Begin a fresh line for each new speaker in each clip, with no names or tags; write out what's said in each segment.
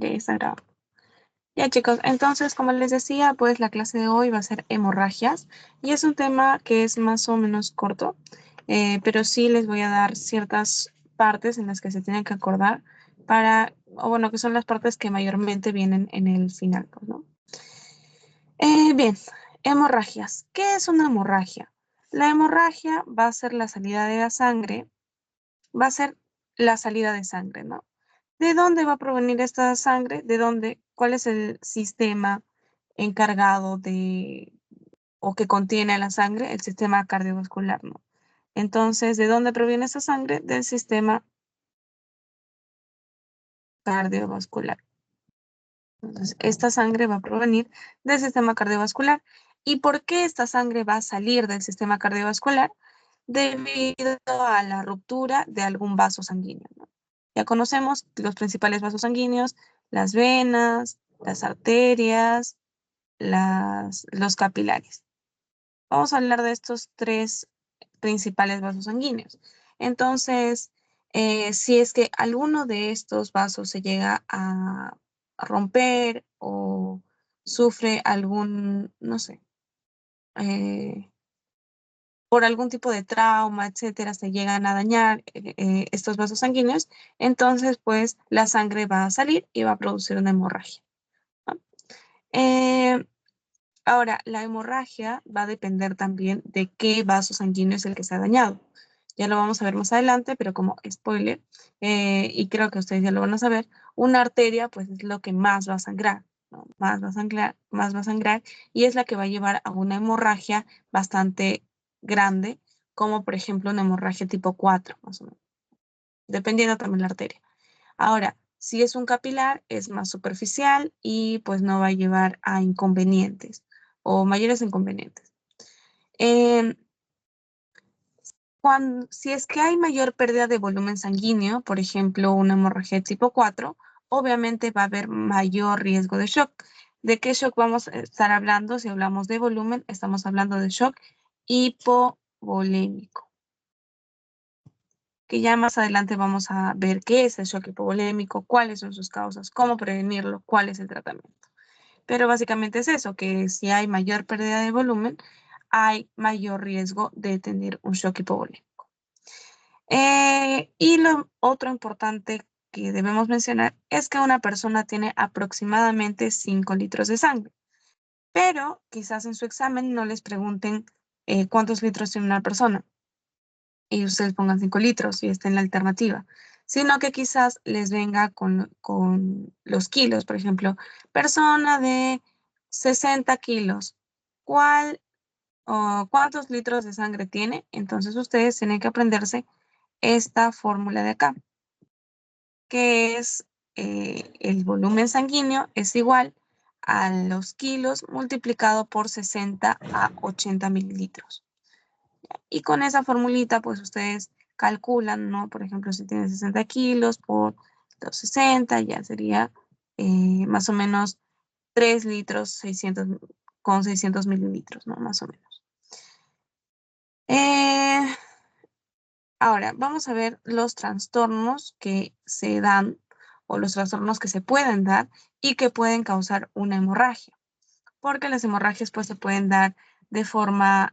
Ya está grabado. Ya chicos, entonces como les decía, pues la clase de hoy va a ser hemorragias y es un tema que es más o menos corto, pero sí les voy a dar ciertas partes en las que se tienen que acordar para, o bueno, que son las partes que mayormente vienen en el final, pues, ¿no? Bien, hemorragias. ¿Qué es una hemorragia? La hemorragia va a ser la salida de la sangre, va a ser la salida de sangre, ¿no? ¿De dónde va a provenir esta sangre? ¿De dónde? ¿Cuál es el sistema encargado de o que contiene la sangre? El sistema cardiovascular, ¿no? Entonces, ¿de dónde proviene esa sangre? Del sistema cardiovascular. Entonces, esta sangre va a provenir del sistema cardiovascular. ¿Y por qué esta sangre va a salir del sistema cardiovascular? Debido a la ruptura de algún vaso sanguíneo, ¿no? Ya conocemos los principales vasos sanguíneos, las venas, las arterias, los capilares. Vamos a hablar de estos tres principales vasos sanguíneos. Entonces, si es que alguno de estos vasos se llega a romper o sufre algún, no sé, por algún tipo de trauma, etcétera, se llegan a dañar estos vasos sanguíneos, entonces pues la sangre va a salir y va a producir una hemorragia, ¿no? Eh, Ahora, la hemorragia va a depender también de qué vaso sanguíneo es el que se ha dañado. Ya lo vamos a ver más adelante, pero como spoiler, y creo que ustedes ya lo van a saber, una arteria pues es lo que más va a sangrar, ¿no? Más va a sangrar y es la que va a llevar a una hemorragia bastante grande, como por ejemplo una hemorragia tipo 4, más o menos, dependiendo también la arteria. Ahora, si es un capilar, es más superficial y pues no va a llevar a inconvenientes o mayores inconvenientes. Eh, si es que hay mayor pérdida de volumen sanguíneo, por ejemplo, una hemorragia tipo 4, obviamente va a haber mayor riesgo de shock. ¿De qué shock vamos a estar hablando? Si hablamos de volumen, estamos hablando de shock hipovolémico, que ya más adelante vamos a ver qué es el shock hipovolémico, cuáles son sus causas, cómo prevenirlo, cuál es el tratamiento. Pero básicamente es eso, que si hay mayor pérdida de volumen, hay mayor riesgo de tener un shock hipovolémico. Y lo otro importante que debemos mencionar es que una persona tiene aproximadamente 5 litros de sangre, pero quizás en su examen no les pregunten cuántos litros tiene una persona y ustedes pongan 5 litros y está en la alternativa, sino que quizás les venga con los kilos, por ejemplo, persona de 60 kilos, ¿cuál o cuántos litros de sangre tiene? Entonces ustedes tienen que aprenderse esta fórmula de acá, que es el volumen sanguíneo es igual a los kilos multiplicado por 60 a 80 mililitros. Y con esa formulita, pues ustedes calculan, ¿no? Por ejemplo, si tiene 60 kilos por 260, ya sería más o menos 3 litros 600, con 600 mililitros, ¿no? Más o menos. Ahora, vamos a ver los trastornos que se dan o los trastornos que se pueden dar y que pueden causar una hemorragia. Porque las hemorragias pues se pueden dar de forma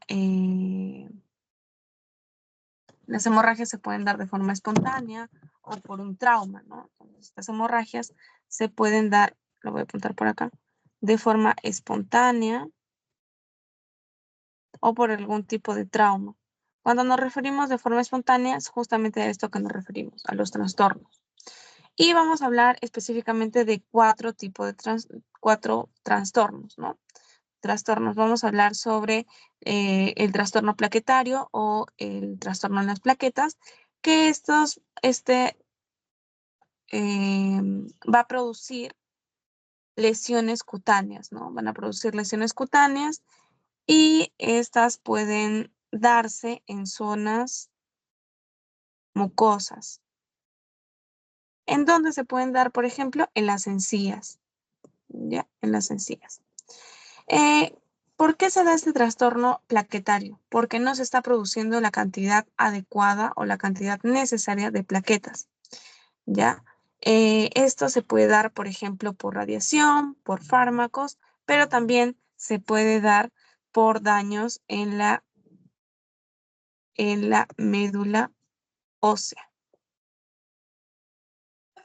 las hemorragias se pueden dar de forma espontánea o por un trauma, ¿no? Entonces, estas hemorragias se pueden dar, lo voy a apuntar por acá, de forma espontánea o por algún tipo de trauma. Cuando nos referimos de forma espontánea, es justamente a esto que nos referimos, a los trastornos. Y vamos a hablar específicamente de cuatro tipos de cuatro trastornos, ¿no? Trastornos. Vamos a hablar sobre el trastorno plaquetario o el trastorno en las plaquetas, que va a producir lesiones cutáneas, ¿no? Van a producir lesiones cutáneas y estas pueden darse en zonas mucosas. ¿En dónde se pueden dar, por ejemplo? En las encías, ¿ya? En las encías. Eh, ¿Por qué se da este trastorno plaquetario? Porque no se está produciendo la cantidad adecuada o la cantidad necesaria de plaquetas, ¿ya? Esto se puede dar, por ejemplo, por radiación, por fármacos, pero también se puede dar por daños en la médula ósea.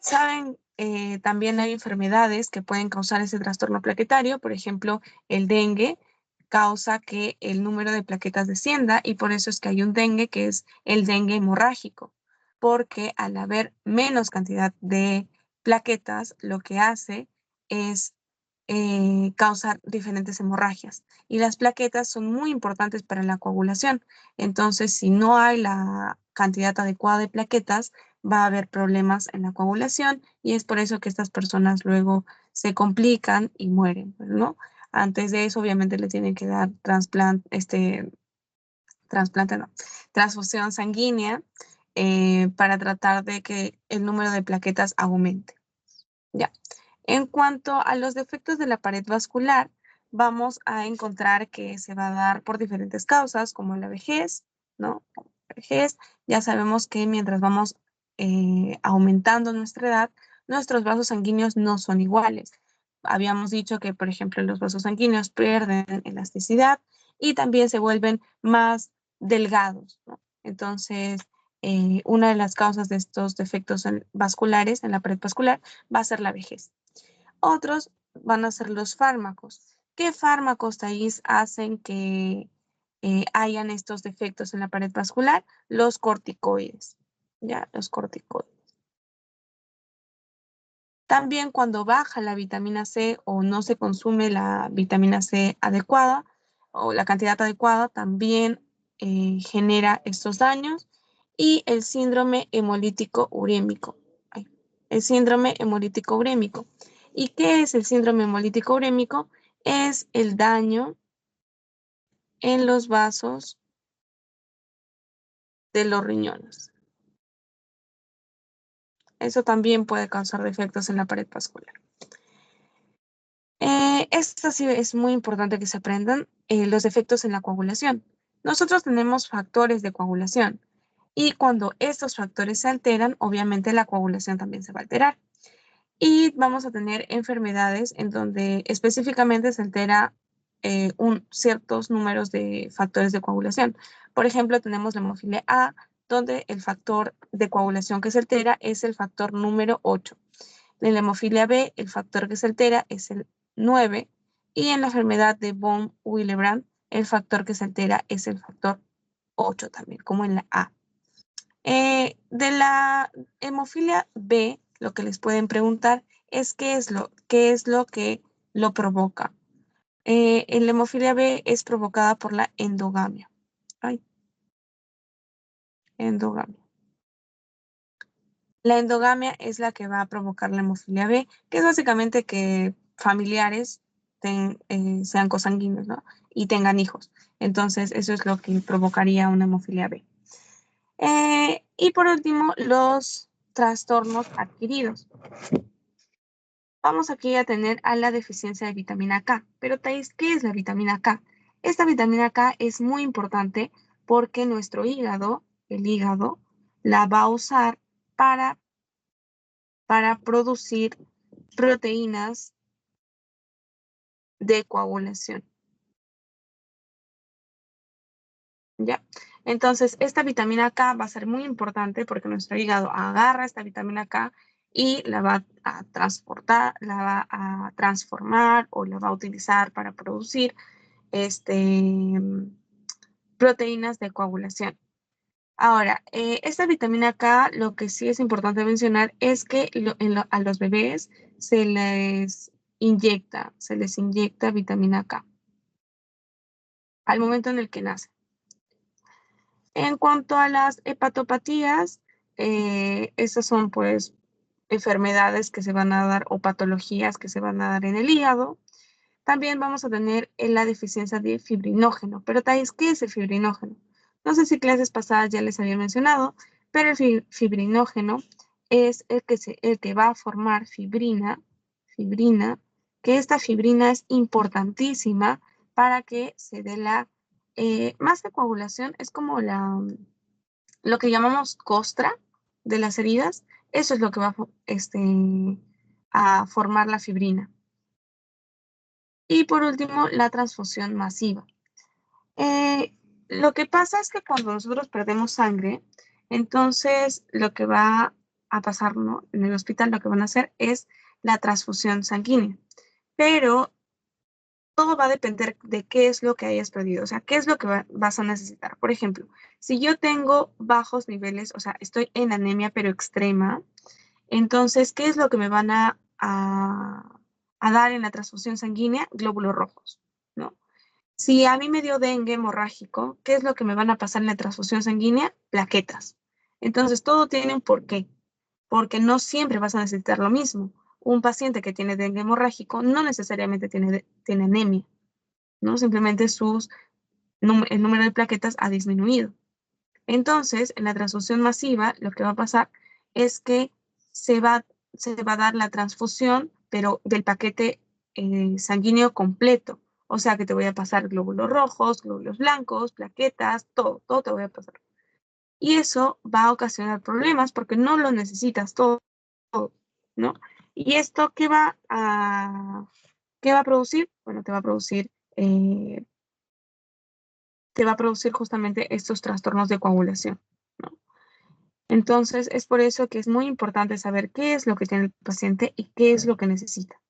Saben, también hay enfermedades que pueden causar ese trastorno plaquetario, por ejemplo, el dengue causa que el número de plaquetas descienda y por eso es que hay un dengue que es el dengue hemorrágico, porque al haber menos cantidad de plaquetas, lo que hace es causar diferentes hemorragias. Y las plaquetas son muy importantes para la coagulación. Entonces, si no hay la cantidad adecuada de plaquetas, va a haber problemas en la coagulación y es por eso que estas personas luego se complican y mueren, ¿no? Antes de eso, obviamente, le tienen que dar transfusión sanguínea para tratar de que el número de plaquetas aumente. Ya. En cuanto a los defectos de la pared vascular, vamos a encontrar que se va a dar por diferentes causas, como la vejez, ¿no? La vejez, ya sabemos que mientras vamos aumentando nuestra edad, nuestros vasos sanguíneos no son iguales. Habíamos dicho que, por ejemplo, los vasos sanguíneos pierden elasticidad y también se vuelven más delgados, ¿no? Entonces, una de las causas de estos defectos vasculares en la pared vascular va a ser la vejez. Otros van a ser los fármacos. ¿Qué fármacos, Thais, hacen que hayan estos defectos en la pared vascular? Los corticoides, ¿ya? Los corticoides. También cuando baja la vitamina C o no se consume la vitamina C adecuada o la cantidad adecuada, también genera estos daños. Y el síndrome hemolítico urémico. El síndrome hemolítico urémico. ¿Y qué es el síndrome hemolítico urémico? Es el daño en los vasos de los riñones. Eso también puede causar defectos en la pared vascular. Esto sí es muy importante que se aprendan los defectos en la coagulación. Nosotros tenemos factores de coagulación y cuando estos factores se alteran, obviamente la coagulación también se va a alterar. Y vamos a tener enfermedades en donde específicamente se altera ciertos números de factores de coagulación. Por ejemplo, tenemos la hemofilia A, donde el factor de coagulación que se altera es el factor número 8. En la hemofilia B, el factor que se altera es el 9. Y en la enfermedad de von Willebrand, el factor que se altera es el factor 8 también, como en la A. De la hemofilia B, lo que les pueden preguntar es qué es lo que lo provoca. En la hemofilia B es provocada por la endogamia. Endogamia. La endogamia es la que va a provocar la hemofilia B, que es básicamente que familiares sean cosanguíneos, ¿no? Y tengan hijos. Entonces, eso es lo que provocaría una hemofilia B. Y por último, los trastornos adquiridos. Vamos aquí a tener a la deficiencia de vitamina K. Pero, Thais, ¿qué es la vitamina K? Esta vitamina K es muy importante porque nuestro hígado, el hígado, la va a usar para producir proteínas de coagulación. ¿Ya? Entonces, esta vitamina K va a ser muy importante porque nuestro hígado agarra esta vitamina K y la va a transportar, la va a transformar o la va a utilizar para producir proteínas de coagulación. Ahora, esta vitamina K, lo que sí es importante mencionar es que a los bebés se les inyecta vitamina K al momento en el que nace. En cuanto a las hepatopatías, esas son pues enfermedades que se van a dar o patologías que se van a dar en el hígado. También vamos a tener la deficiencia de fibrinógeno. Pero, Thais, ¿qué es el fibrinógeno? No sé si clases pasadas ya les había mencionado, pero el fibrinógeno es el que va a formar fibrina, que esta fibrina es importantísima para que se dé más que coagulación, es como lo que llamamos costra de las heridas. Eso es lo que va a formar la fibrina. Y por último, la transfusión masiva. Lo que pasa es que cuando nosotros perdemos sangre, entonces lo que va a pasar, ¿no? En el hospital lo que van a hacer es la transfusión sanguínea. Pero todo va a depender de qué es lo que hayas perdido, o sea, qué es lo que vas a necesitar. Por ejemplo, si yo tengo bajos niveles, o sea, estoy en anemia pero extrema, entonces, ¿qué es lo que me van a dar en la transfusión sanguínea? Glóbulos rojos, ¿no? Si a mí me dio dengue hemorrágico, ¿qué es lo que me van a pasar en la transfusión sanguínea? Plaquetas. Entonces, todo tiene un porqué, porque no siempre vas a necesitar lo mismo. Un paciente que tiene dengue hemorrágico no necesariamente tiene anemia, ¿no? Simplemente el número de plaquetas ha disminuido. Entonces, en la transfusión masiva, lo que va a pasar es que se va, se va a dar la transfusión, pero del paquete sanguíneo completo. O sea que te voy a pasar glóbulos rojos, glóbulos blancos, plaquetas, todo te voy a pasar. Y eso va a ocasionar problemas porque no lo necesitas todo, ¿no? ¿Y esto qué va a producir? Bueno, te va a producir justamente estos trastornos de coagulación, ¿no? Entonces, es por eso que es muy importante saber qué es lo que tiene el paciente y qué es lo que necesita.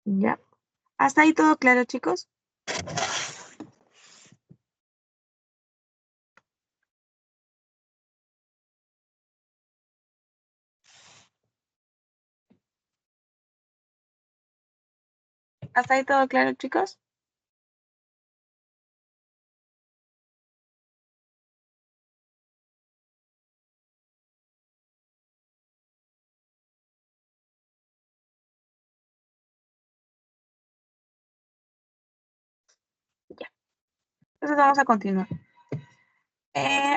¿Ya? ¿Hasta ahí todo claro, chicos? ¿Hasta ahí todo claro, chicos? Ya. Entonces vamos a continuar.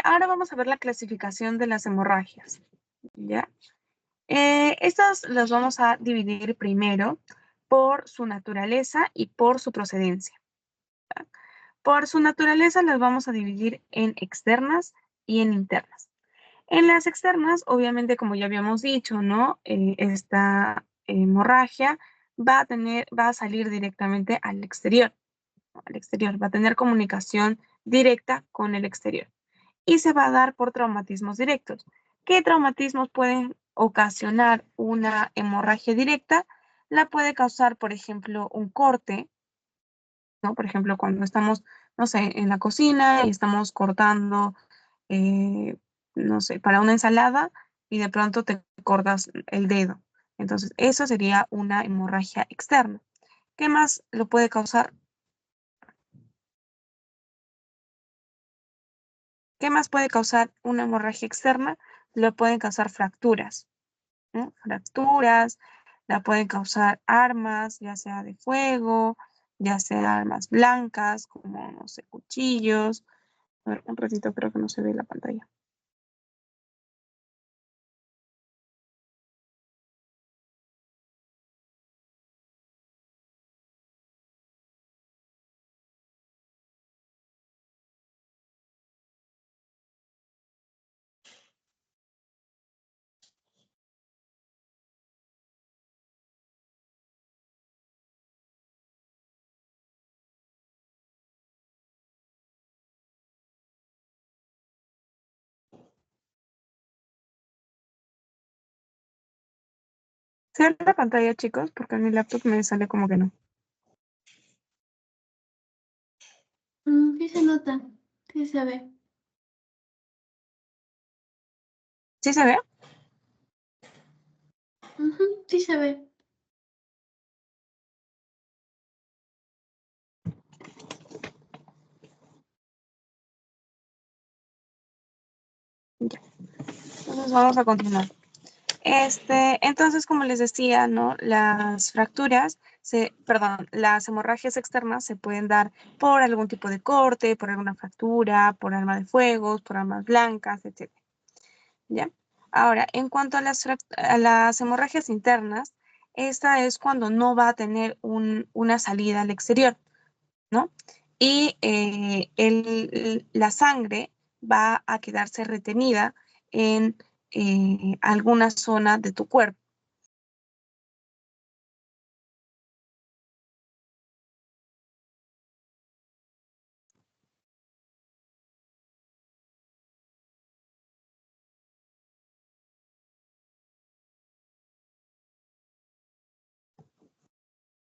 Ahora vamos a ver la clasificación de las hemorragias. ¿Ya? Estas las vamos a dividir primero por su naturaleza y por su procedencia. ¿Ya? Por su naturaleza las vamos a dividir en externas y en internas. En las externas, obviamente, como ya habíamos dicho, ¿no? Esta hemorragia va a salir directamente al exterior, ¿no? Al exterior, va a tener comunicación directa con el exterior y se va a dar por traumatismos directos. ¿Qué traumatismos pueden ocasionar una hemorragia directa? La puede causar, por ejemplo, un corte, ¿no? Por ejemplo, cuando estamos, no sé, en la cocina y estamos cortando, eh, no sé, para una ensalada y de pronto te cortas el dedo. Entonces, eso sería una hemorragia externa. ¿Qué más lo puede causar? ¿Qué más puede causar una hemorragia externa? Lo pueden causar fracturas, ¿no? Fracturas, la pueden causar armas, ya sea de fuego, ya sea armas blancas, como, no sé, cuchillos. A ver, un ratito creo que no se ve la pantalla. ¿Se ve la pantalla, chicos? Porque en mi laptop me sale como que no.
Sí se nota, sí se ve.
¿Sí se ve?
Sí se ve.
Ya. Entonces vamos a continuar. Entonces, como les decía, ¿no? Las hemorragias externas se pueden dar por algún tipo de corte, por alguna fractura, por arma de fuego, por armas blancas, etc. ¿Ya? Ahora, en cuanto a las hemorragias internas, esta es cuando no va a tener una salida al exterior, ¿no? Y la sangre va a quedarse retenida en alguna zona de tu cuerpo.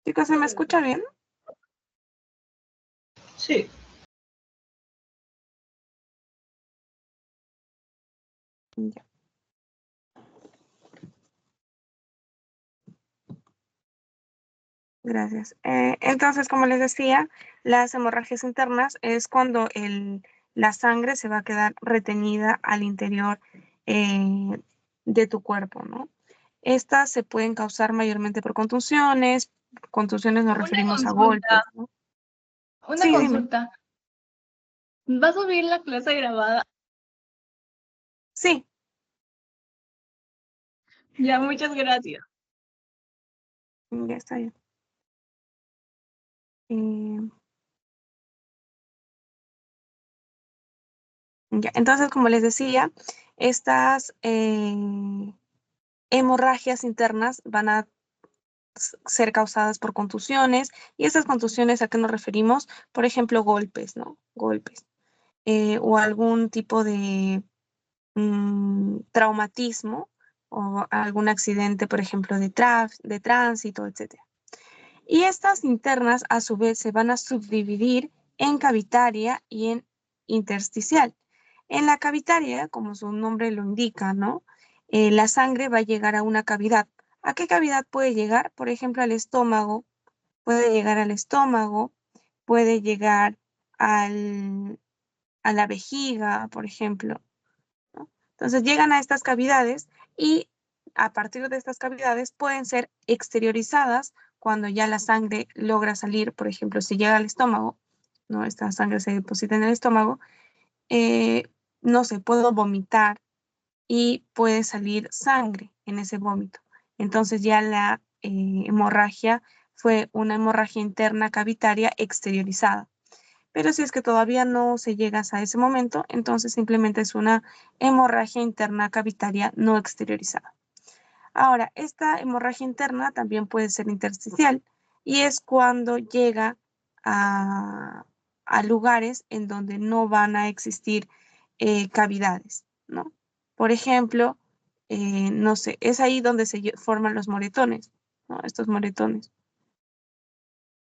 Chicos, ¿se me escucha bien?
Sí.
Ya. Gracias. Entonces, como les decía, las hemorragias internas es cuando la sangre se va a quedar retenida al interior de tu cuerpo, ¿no? Estas se pueden causar mayormente por contusiones. Contusiones nos referimos a golpes, ¿no?
Una
Sí, dime.
consulta. ¿Va a subir la clase grabada?
Sí,
Ya, muchas gracias.
ya está bien. Eh, ya. Entonces, como les decía, estas hemorragias internas van a ser causadas por contusiones. ¿Y estas contusiones a qué nos referimos? Por ejemplo, golpes, ¿no? Golpes. O algún tipo de traumatismo o algún accidente, por ejemplo, de tránsito, etc. Y estas internas, a su vez, se van a subdividir en cavitaria y en intersticial. En la cavitaria, como su nombre lo indica, ¿no? La sangre va a llegar a una cavidad. ¿A qué cavidad puede llegar? Por ejemplo, al estómago. Puede llegar al estómago, puede llegar al, a la vejiga, por ejemplo, ¿no? Entonces llegan a estas cavidades y a partir de estas cavidades pueden ser exteriorizadas cuando ya la sangre logra salir, por ejemplo, si llega al estómago, ¿no? Esta sangre se deposita en el estómago, no sé, puedo vomitar y puede salir sangre en ese vómito. Entonces ya la hemorragia fue una hemorragia interna cavitaria exteriorizada. Pero si es que todavía no se llega a ese momento, entonces simplemente es una hemorragia interna cavitaria no exteriorizada. Ahora, esta hemorragia interna también puede ser intersticial y es cuando llega a lugares en donde no van a existir cavidades, ¿no? Por ejemplo, no sé, es ahí donde se forman los moretones, ¿no? Estos moretones.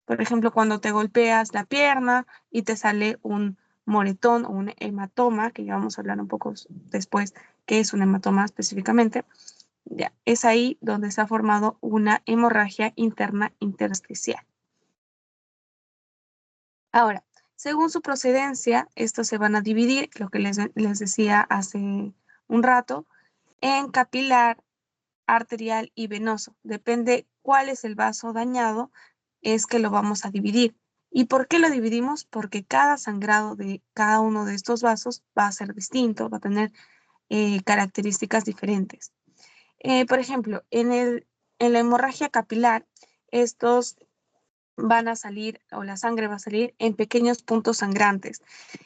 Por ejemplo, cuando te golpeas la pierna y te sale un moretón o un hematoma, que ya vamos a hablar un poco después qué es un hematoma específicamente, ya, es ahí donde se ha formado una hemorragia interna intersticial. Ahora, según su procedencia, estos se van a dividir, lo que les decía hace un rato, en capilar, arterial y venoso. Depende cuál es el vaso dañado, es que lo vamos a dividir. ¿Y por qué lo dividimos? Porque cada sangrado de cada uno de estos vasos va a ser distinto, va a tener características diferentes. Por ejemplo, en la hemorragia capilar, estos van a salir, o la sangre va a salir en pequeños puntos sangrantes.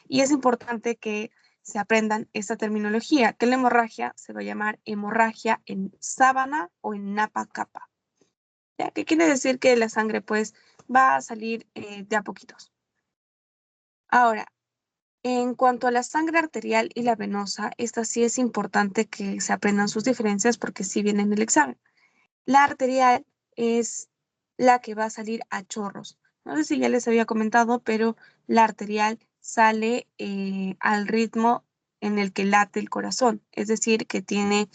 Y es importante que se aprendan esta terminología, que la hemorragia se va a llamar hemorragia en sábana o en napa capa. ¿Ya? ¿Qué quiere decir? Que la sangre pues va a salir de a poquitos. Ahora, en cuanto a la sangre arterial y la venosa, esta sí es importante que se aprendan sus diferencias porque sí viene en el examen. La arterial es la que va a salir a chorros. No sé si ya les había comentado, pero la arterial sale al ritmo en el que late el corazón, es decir, que tiene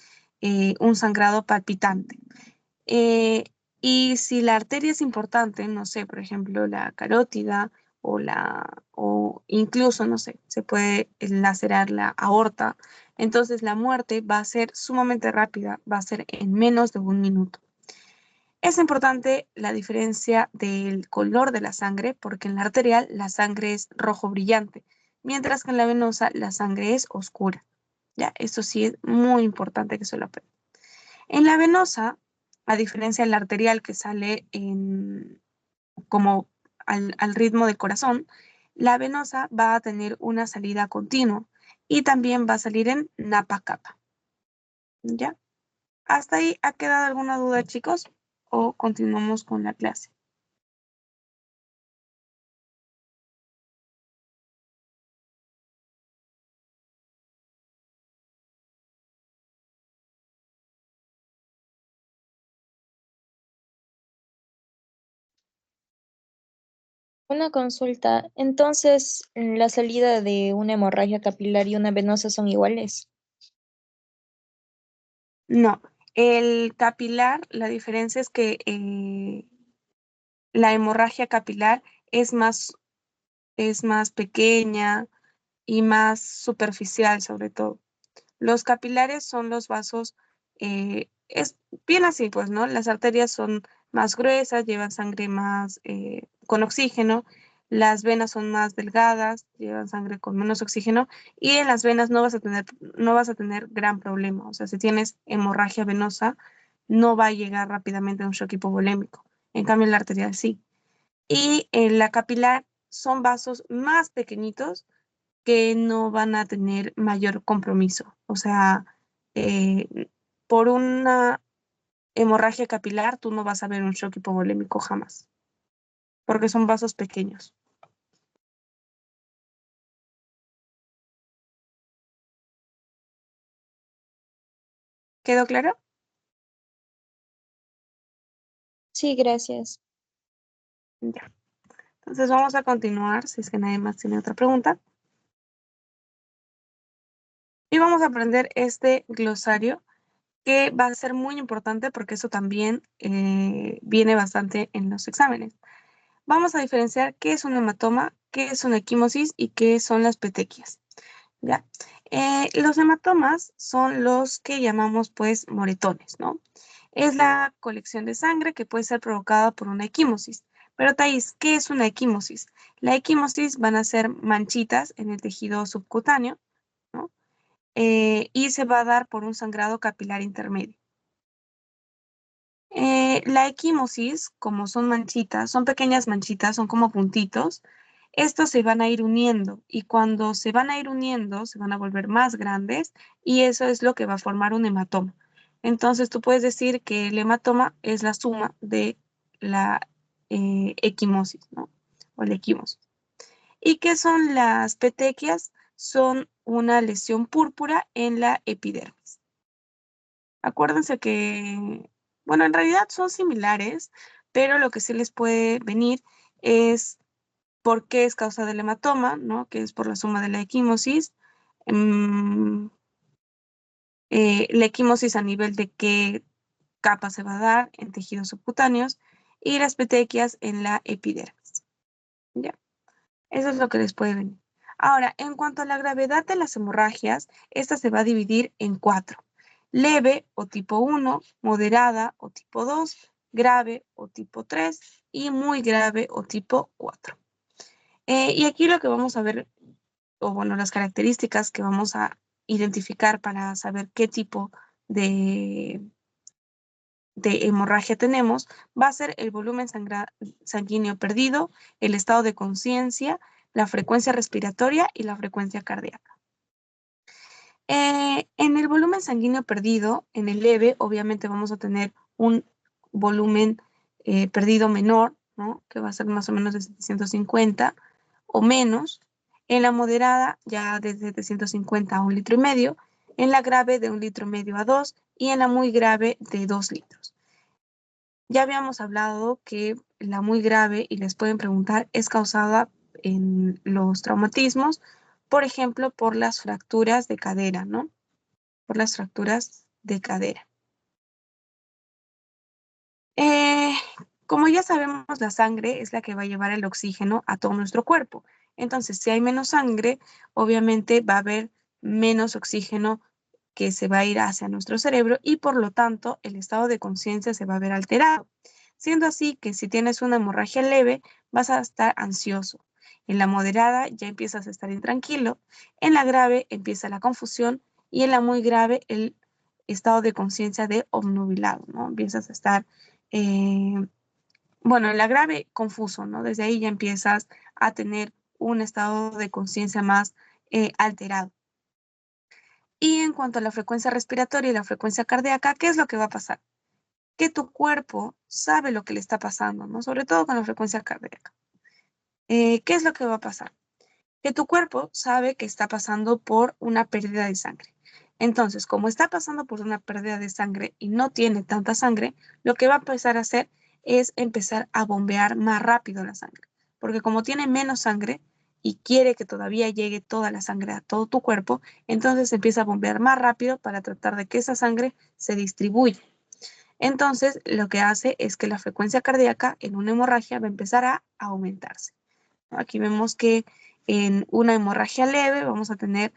un sangrado palpitante. Eh, y si la arteria es importante, no sé, por ejemplo, la carótida o incluso, no sé, se puede lacerar la aorta, entonces la muerte va a ser sumamente rápida, va a ser en menos de un minuto. Es importante la diferencia del color de la sangre, porque en la arterial la sangre es rojo brillante, mientras que en la venosa la sangre es oscura. Ya, esto sí es muy importante que se lo aprendan. En la venosa, a diferencia de la arterial que sale como al ritmo del corazón, la venosa va a tener una salida continua y también va a salir en napa capa. ¿Ya? ¿Hasta ahí ha quedado alguna duda, chicos? ¿O continuamos con la clase?
Una consulta. Entonces, ¿la salida de una hemorragia capilar y una venosa son iguales?
No. El capilar, la diferencia es que la hemorragia capilar es más pequeña y más superficial, sobre todo. Los capilares son los vasos, es bien así, pues, ¿no? Las arterias son más gruesas, llevan sangre más con oxígeno, las venas son más delgadas, llevan sangre con menos oxígeno, y en las venas no vas a tener gran problema. O sea, si tienes hemorragia venosa, no va a llegar rápidamente a un shock hipovolémico. En cambio, en la arterial sí. Y en la capilar son vasos más pequeñitos que no van a tener mayor compromiso. O sea, por una hemorragia capilar, tú no vas a ver un shock hipovolémico jamás, porque son vasos pequeños. ¿Quedó claro?
Sí, gracias.
Ya. Entonces vamos a continuar, si es que nadie más tiene otra pregunta. Y vamos a aprender este glosario que va a ser muy importante porque eso también viene bastante en los exámenes. Vamos a diferenciar qué es un hematoma, qué es una equimosis y qué son las petequias. ¿Ya? Los hematomas son los que llamamos pues moretones, ¿no? Es la colección de sangre que puede ser provocada por una equimosis. Pero Thais, ¿qué es una equimosis? La equimosis van a ser manchitas en el tejido subcutáneo, ¿no? Y se va a dar por un sangrado capilar intermedio. La equimosis, como son manchitas, son pequeñas manchitas, son como puntitos, estos se van a ir uniendo y cuando se van a ir uniendo se van a volver más grandes y eso es lo que va a formar un hematoma. Entonces tú puedes decir que el hematoma es la suma de la equimosis, ¿no? O la equimosis. ¿Y qué son las petequias? Son una lesión púrpura en la epidermis. Acuérdense que, bueno, en realidad son similares, pero lo que sí les puede venir es por qué es causa del hematoma, ¿no? Que es por la suma de la equimosis. Mm, la equimosis a nivel de qué capa se va a dar en tejidos subcutáneos y las petequias en la epidermis. ¿Ya? Eso es lo que les puede venir. Ahora, en cuanto a la gravedad de las hemorragias, esta se va a dividir en 4. Leve o tipo 1, moderada o tipo 2, grave o tipo 3 y muy grave o tipo 4. Y aquí lo que vamos a ver, o bueno, las características que vamos a identificar para saber qué tipo de, de hemorragia tenemos, va a ser el volumen sanguíneo perdido, el estado de conciencia, la frecuencia respiratoria y la frecuencia cardíaca. En el volumen sanguíneo perdido, en el leve, obviamente vamos a tener un volumen perdido menor, ¿no? Que va a ser más o menos de 750 o menos. En la moderada, ya de 750 a 1,5 litros. En la grave, de 1,5 litros a 2. Y en la muy grave, de 2 litros. Ya habíamos hablado que la muy grave, y les pueden preguntar, es causada en los traumatismos, por ejemplo, por las fracturas de cadera, ¿no? Por las fracturas de cadera. Eh, como ya sabemos, la sangre es la que va a llevar el oxígeno a todo nuestro cuerpo. Entonces, si hay menos sangre, obviamente va a haber menos oxígeno que se va a ir hacia nuestro cerebro y por lo tanto el estado de conciencia se va a ver alterado. Siendo así que si tienes una hemorragia leve, vas a estar ansioso. En la moderada ya empiezas a estar intranquilo. En la grave empieza la confusión y en la muy grave el estado de conciencia de obnubilado, ¿no? Empiezas a estar, eh, bueno, en la grave confuso, ¿no? Desde ahí ya empiezas a tener un estado de conciencia más alterado. Y en cuanto a la frecuencia respiratoria y la frecuencia cardíaca, ¿qué es lo que va a pasar? Que tu cuerpo sabe lo que le está pasando, ¿no? Sobre todo con la frecuencia cardíaca. ¿Qué es lo que va a pasar? Que tu cuerpo sabe que está pasando por una pérdida de sangre. Entonces, como está pasando por una pérdida de sangre y no tiene tanta sangre, lo que va a empezar a hacer es empezar a bombear más rápido la sangre. Porque como tiene menos sangre y quiere que todavía llegue toda la sangre a todo tu cuerpo, entonces empieza a bombear más rápido para tratar de que esa sangre se distribuya. Entonces, lo que hace es que la frecuencia cardíaca en una hemorragia va a empezar a aumentarse. Aquí vemos que en una hemorragia leve vamos a tener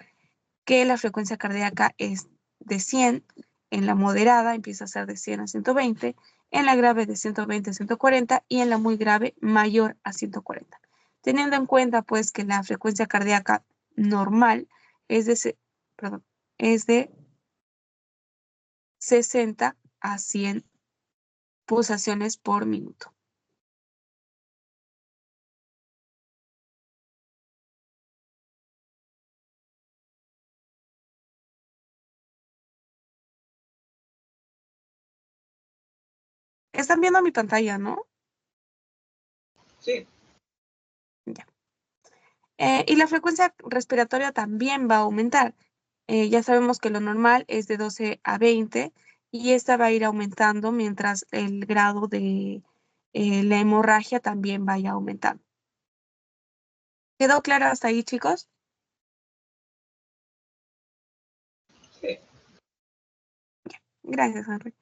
que la frecuencia cardíaca es de 100, en la moderada empieza a ser de 100 a 120, en la grave de 120 a 140 y en la muy grave mayor a 140. Teniendo en cuenta pues que la frecuencia cardíaca normal es es de 60 a 100 pulsaciones por minuto. Están viendo mi pantalla, ¿no?
Sí.
Ya. Y la frecuencia respiratoria también va a aumentar. Ya sabemos que lo normal es de 12 a 20 y esta va a ir aumentando mientras el grado de la hemorragia también vaya aumentando. ¿Quedó claro hasta ahí, chicos?
Sí.
Gracias, Henry.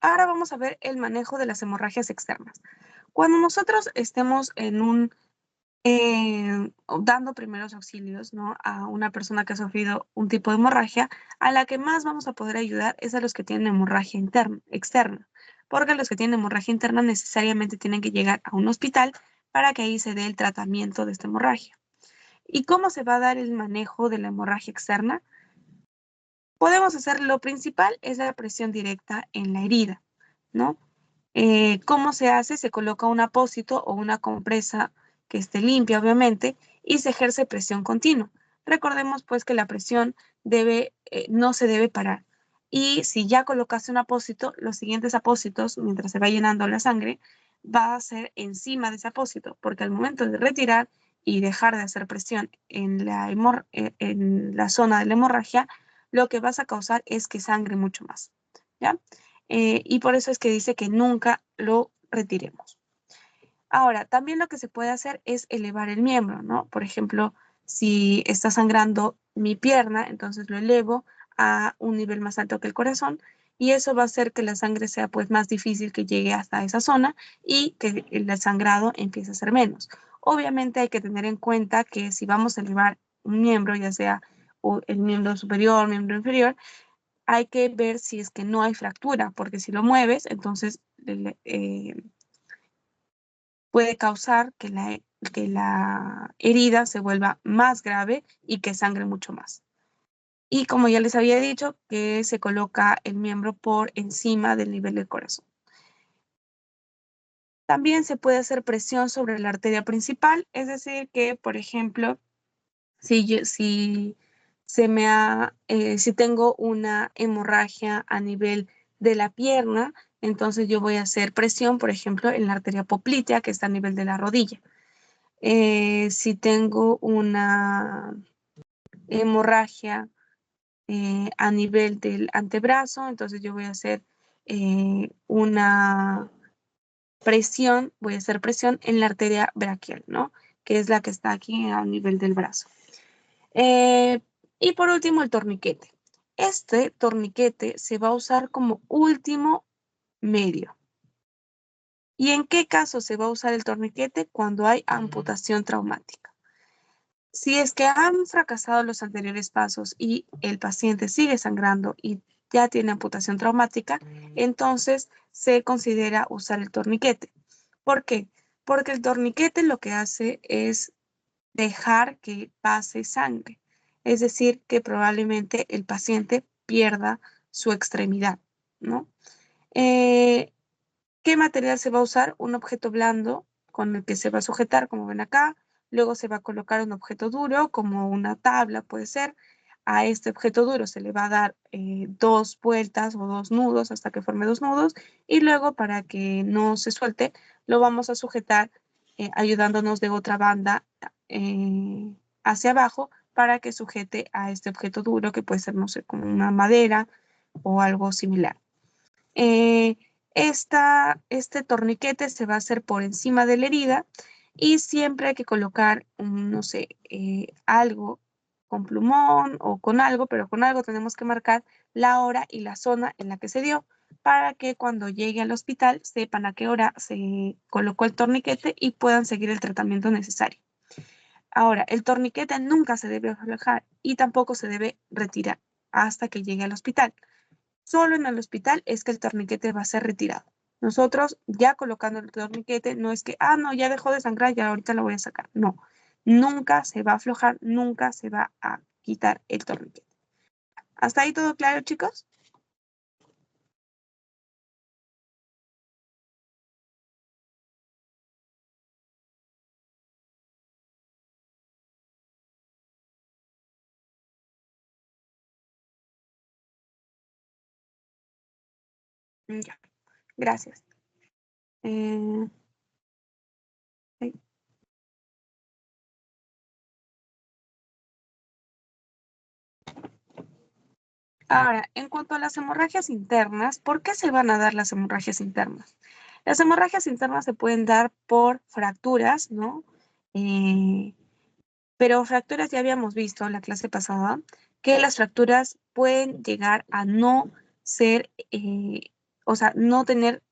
Ahora vamos a ver el manejo de las hemorragias externas. Cuando nosotros estemos en dando primeros auxilios, ¿no? A una persona que ha sufrido un tipo de hemorragia, a la que más vamos a poder ayudar es a los que tienen hemorragia externa, porque los que tienen hemorragia interna necesariamente tienen que llegar a un hospital para que ahí se dé el tratamiento de esta hemorragia. ¿Y cómo se va a dar el manejo de la hemorragia externa? Podemos hacer, lo principal es la presión directa en la herida, ¿no? ¿Cómo se hace? Se coloca un apósito o una compresa que esté limpia, obviamente, y se ejerce presión continua. Recordemos, pues, que la presión no se debe parar. Y si ya colocaste un apósito, los siguientes apósitos, mientras se va llenando la sangre, va a ser encima de ese apósito, porque al momento de retirar y dejar de hacer presión en en la zona de la hemorragia, lo que vas a causar es que sangre mucho más, ¿ya? Y por eso es que dice que nunca lo retiremos. Ahora, también lo que se puede hacer es elevar el miembro, ¿no? Por ejemplo, si está sangrando mi pierna, entonces lo elevo a un nivel más alto que el corazón y eso va a hacer que la sangre sea pues más difícil que llegue hasta esa zona y que el sangrado empiece a ser menos. Obviamente hay que tener en cuenta que si vamos a elevar un miembro, ya sea el miembro superior, miembro inferior, hay que ver si es que no hay fractura, porque si lo mueves, entonces puede causar que la herida se vuelva más grave y que sangre mucho más. Y como ya les había dicho, que se coloca el miembro por encima del nivel del corazón. También se puede hacer presión sobre la arteria principal, es decir, que, por ejemplo, si tengo una hemorragia a nivel de la pierna, entonces yo voy a hacer presión, por ejemplo, en la arteria poplitea, que está a nivel de la rodilla. Si tengo una hemorragia a nivel del antebrazo, entonces yo voy a hacer una presión, voy a hacer presión en la arteria braquial, ¿no? Que es la que está aquí a nivel del brazo. Y por último, el torniquete. Este torniquete se va a usar como último medio. ¿Y en qué caso se va a usar el torniquete? Cuando hay amputación traumática. Si es que han fracasado los anteriores pasos y el paciente sigue sangrando y ya tiene amputación traumática, entonces se considera usar el torniquete. ¿Por qué? Porque el torniquete lo que hace es dejar que pase sangre. Es decir, que probablemente el paciente pierda su extremidad, ¿no? ¿Qué material se va a usar? Un objeto blando con el que se va a sujetar, como ven acá. luego se va a colocar un objeto duro, como una tabla puede ser. A este objeto duro se le va a dar 2 vueltas o 2 nudos hasta que forme 2 nudos, y luego para que no se suelte, lo vamos a sujetar ayudándonos de otra banda hacia abajo para que sujete a este objeto duro, que puede ser, no sé, como una madera o algo similar. Este torniquete se va a hacer por encima de la herida, y siempre hay que colocar, no sé, algo con plumón o con algo, pero con algo tenemos que marcar la hora y la zona en la que se dio, para que cuando llegue al hospital sepan a qué hora se colocó el torniquete y puedan seguir el tratamiento necesario. Ahora, el torniquete nunca se debe aflojar y tampoco se debe retirar hasta que llegue al hospital. Solo en el hospital es que el torniquete va a ser retirado. Nosotros ya colocando el torniquete, no es que, no, ya dejó de sangrar, ya ahorita lo voy a sacar. No, nunca se va a aflojar, nunca se va a quitar el torniquete. ¿Hasta ahí todo claro, chicos? Ya, gracias. Sí. Ahora, en cuanto a las hemorragias internas, ¿por qué se van a dar las hemorragias internas? Las hemorragias internas se pueden dar por fracturas, ¿no? Pero fracturas ya habíamos visto en la clase pasada que las fracturas pueden llegar a no ser, o sea, no tener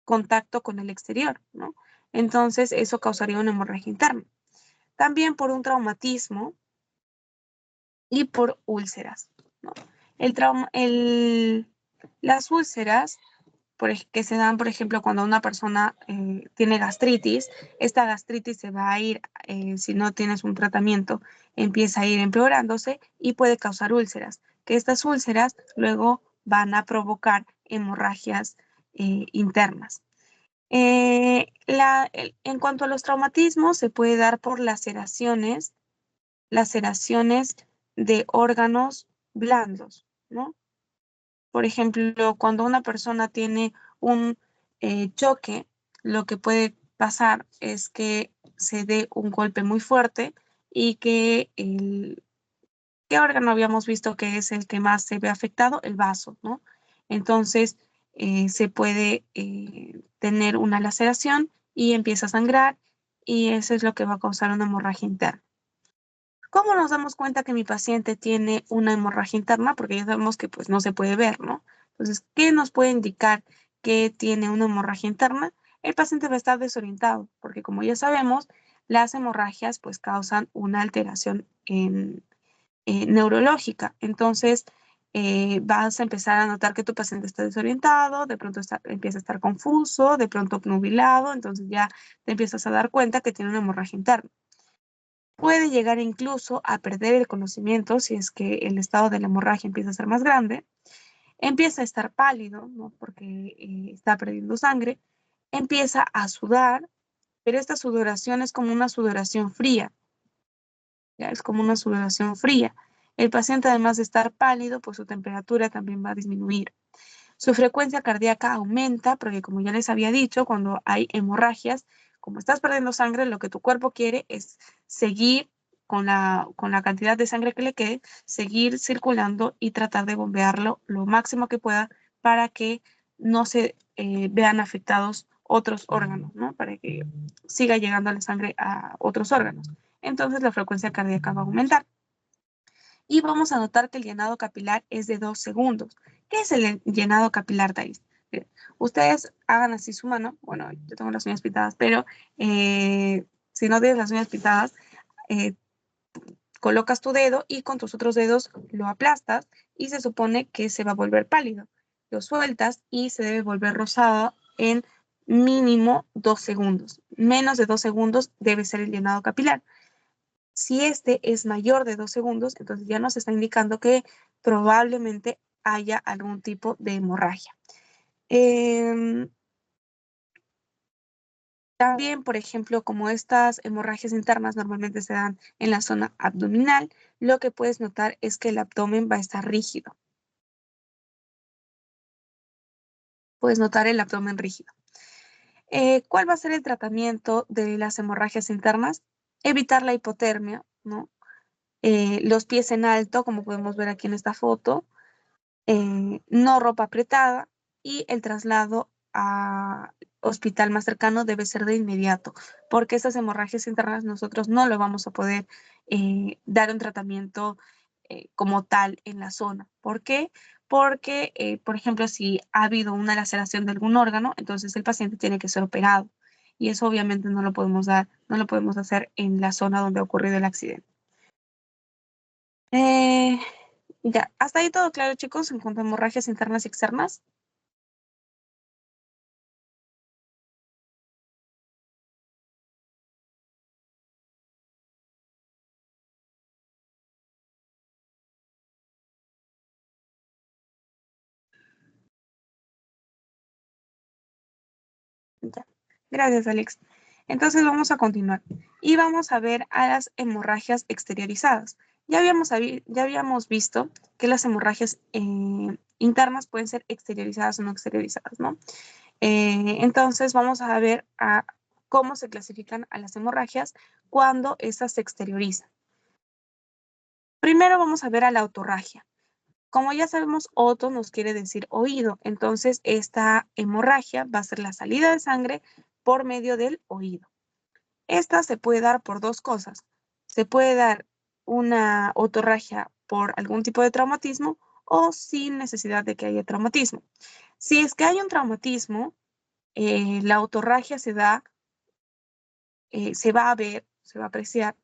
contacto con el exterior, ¿no? Entonces, eso causaría una hemorragia interna. También por un traumatismo y por úlceras, ¿no? Las úlceras que se dan, por ejemplo, cuando una persona tiene gastritis, esta gastritis se va a ir, si no tienes un tratamiento, empieza a ir empeorándose y puede causar úlceras, que estas úlceras luego van a provocar hemorragias internas. En cuanto a los traumatismos, se puede dar por laceraciones de órganos blandos, ¿no? Por ejemplo, cuando una persona tiene un choque, lo que puede pasar es que se dé un golpe muy fuerte y que ¿qué órgano habíamos visto que es el que más se ve afectado? El vaso, ¿no? Entonces, se puede tener una laceración y empieza a sangrar, y eso es lo que va a causar una hemorragia interna. ¿Cómo nos damos cuenta que mi paciente tiene una hemorragia interna? Porque ya sabemos que pues no se puede ver, ¿no? Entonces, ¿qué nos puede indicar que tiene una hemorragia interna? El paciente va a estar desorientado, porque como ya sabemos, las hemorragias pues causan una alteración neurológica. Entonces, vas a empezar a notar que tu paciente está desorientado, de pronto empieza a estar confuso, de pronto obnubilado, entonces ya te empiezas a dar cuenta que tiene una hemorragia interna. Puede llegar incluso a perder el conocimiento si es que el estado de la hemorragia empieza a ser más grande, empieza a estar pálido, ¿no? Porque está perdiendo sangre, empieza a sudar, pero esta sudoración es como una sudoración fría, ¿ya? Es como una sudoración fría. El paciente, además de estar pálido, pues su temperatura también va a disminuir. Su frecuencia cardíaca aumenta porque, como ya les había dicho, cuando hay hemorragias, como estás perdiendo sangre, lo que tu cuerpo quiere es seguir con la cantidad de sangre que le quede, seguir circulando y tratar de bombearlo lo máximo que pueda para que no se vean afectados otros órganos, ¿no? Para que siga llegando la sangre a otros órganos. Entonces la frecuencia cardíaca va a aumentar. Y vamos a notar que el llenado capilar es de 2 segundos. ¿Qué es el llenado capilar, Thais? Ustedes hagan así su mano. Bueno, yo tengo las uñas pintadas, pero si no tienes las uñas pintadas, colocas tu dedo y con tus otros dedos lo aplastas y se supone que se va a volver pálido. Lo sueltas y se debe volver rosado en mínimo 2 segundos. Menos de 2 segundos debe ser el llenado capilar. Si este es mayor de 2 segundos, entonces ya nos está indicando que probablemente haya algún tipo de hemorragia. También, por ejemplo, como estas hemorragias internas normalmente se dan en la zona abdominal, lo que puedes notar es que el abdomen va a estar rígido. Puedes notar el abdomen rígido. ¿Cuál va a ser el tratamiento de las hemorragias internas? Evitar la hipotermia, ¿no? Los pies en alto, como podemos ver aquí en esta foto, no ropa apretada y el traslado a hospital más cercano debe ser de inmediato, porque estas hemorragias internas nosotros no lo vamos a poder dar un tratamiento como tal en la zona. ¿Por qué? Porque, por ejemplo, si ha habido una laceración de algún órgano, entonces el paciente tiene que ser operado. Y eso obviamente no lo podemos dar, no lo podemos hacer en la zona donde ha ocurrido el accidente. Ya, hasta ahí todo claro, chicos, en cuanto a hemorragias internas y externas. Ya. Gracias, Alex. Entonces vamos a continuar y vamos a ver a las hemorragias exteriorizadas. Ya habíamos visto que las hemorragias internas pueden ser exteriorizadas o no exteriorizadas, ¿no? Entonces vamos a ver cómo se clasifican a las hemorragias cuando estas se exteriorizan. Primero vamos a ver a la otorragia. Como ya sabemos, oto nos quiere decir oído, entonces esta hemorragia va a ser la salida de sangre por medio del oído. Esta se puede dar por dos cosas. Se puede dar una otorragia por algún tipo de traumatismo o sin necesidad de que haya traumatismo. Si es que hay un traumatismo, la otorragia se va a ver, se va a apreciar.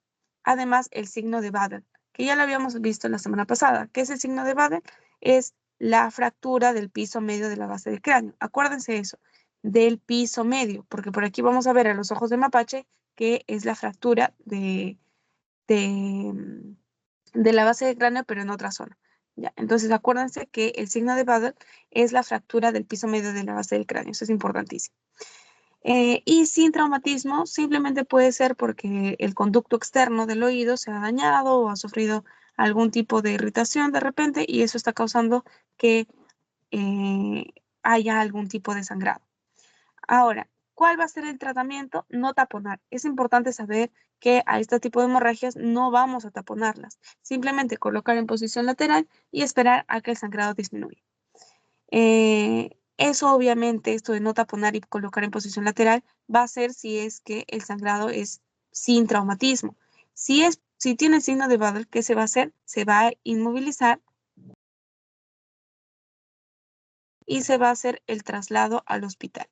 Además, el signo de Badel, que ya lo habíamos visto la semana pasada. ¿Qué es el signo de Badel? Es la fractura del piso medio de la base del cráneo. Acuérdense eso, del piso medio, porque por aquí vamos a ver a los ojos de mapache que es la fractura de la base del cráneo, pero en otra zona. ¿Ya? Entonces, acuérdense que el signo de Badel es la fractura del piso medio de la base del cráneo. Eso es importantísimo. Y sin traumatismo, simplemente puede ser porque el conducto externo del oído se ha dañado o ha sufrido algún tipo de irritación de repente y eso está causando que haya algún tipo de sangrado. Ahora, ¿cuál va a ser el tratamiento? No taponar. Es importante saber que a este tipo de hemorragias no vamos a taponarlas. Simplemente colocar en posición lateral y esperar a que el sangrado disminuya. Eso obviamente, esto de no taponar y colocar en posición lateral, va a ser si es que el sangrado es sin traumatismo. Si tiene signo de Badel, ¿qué se va a hacer? Se va a inmovilizar y se va a hacer el traslado al hospital.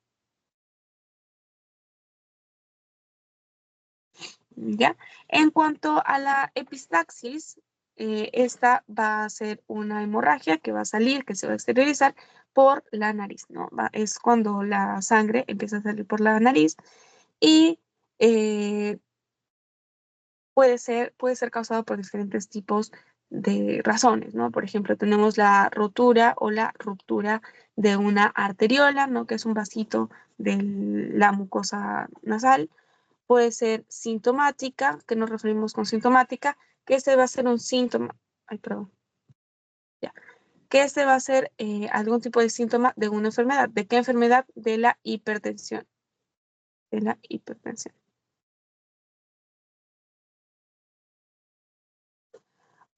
¿Ya? En cuanto a la epistaxis, esta va a ser una hemorragia que va a salir, que se va a exteriorizar por la nariz, ¿no? Es cuando la sangre empieza a salir por la nariz y puede ser causado por diferentes tipos de razones, ¿no? Por ejemplo, tenemos la rotura o la ruptura de una arteriola, ¿no? Que es un vasito de la mucosa nasal. Puede ser sintomática, que nos referimos con sintomática, que este va a ser un síntoma, ay, perdón, ya, que este va a ser algún tipo de síntoma de una enfermedad. ¿De qué enfermedad? De la hipertensión. De la hipertensión.